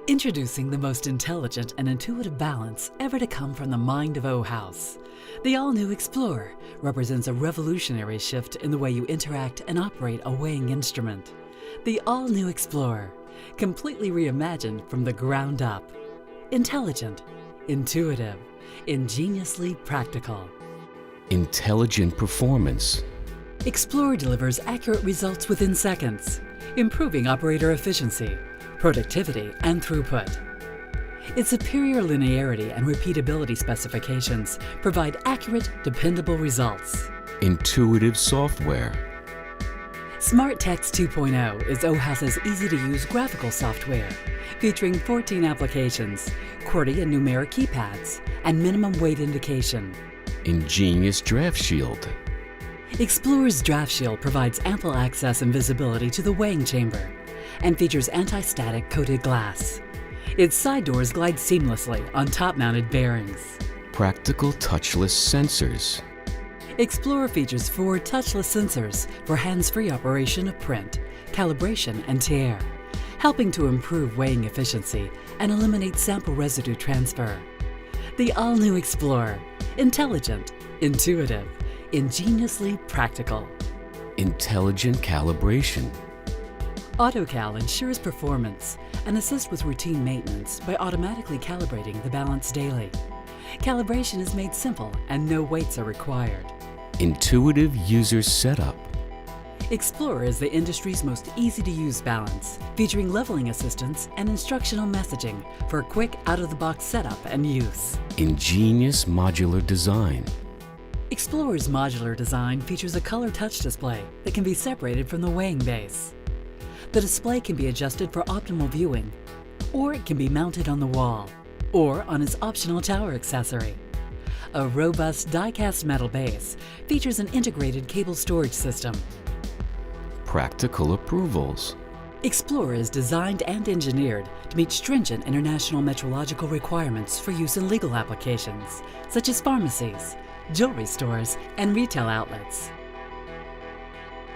Introducing the most intelligent and intuitive balance ever to come from the mind of OHAUS. The all-new Explorer represents a revolutionary shift in the way you interact and operate a weighing instrument. The all-new Explorer, completely reimagined from the ground up. Intelligent, intuitive, ingeniously practical. Intelligent performance. Explorer delivers accurate results within seconds, improving operator efficiency, productivity, and throughput. Its superior linearity and repeatability specifications provide accurate, dependable results. Intuitive software. SmarText 2.0 is OHAUS's easy-to-use graphical software, featuring 14 applications, QWERTY and numeric keypads, and minimum weight indication. Ingenious draft shield. Explorer's draft shield provides ample access and visibility to the weighing chamber, and features anti-static coated glass. Its side doors glide seamlessly on top-mounted bearings. Practical touchless sensors. Explorer features 4 touchless sensors for hands-free operation of print, calibration, and tear, helping to improve weighing efficiency and eliminate sample residue transfer. The all-new Explorer, intelligent, intuitive, ingeniously practical. Intelligent calibration. AutoCal ensures performance and assists with routine maintenance by automatically calibrating the balance daily. Calibration is made simple and no weights are required. Intuitive user setup. Explorer is the industry's most easy-to-use balance, featuring leveling assistance and instructional messaging for a quick out-of-the-box setup and use. Ingenious modular design. Explorer's modular design features a color touch display that can be separated from the weighing base. The display can be adjusted for optimal viewing, or it can be mounted on the wall, or on its optional tower accessory. A robust die-cast metal base features an integrated cable storage system. Practical approvals. Explorer is designed and engineered to meet stringent international metrological requirements for use in legal applications, such as pharmacies, jewelry stores, and retail outlets.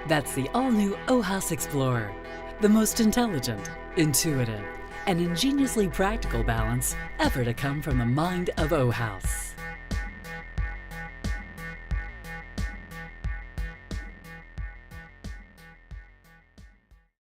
That's the all-new OHAUS Explorer, the most intelligent, intuitive, and ingeniously practical balance ever to come from the mind of OHAUS.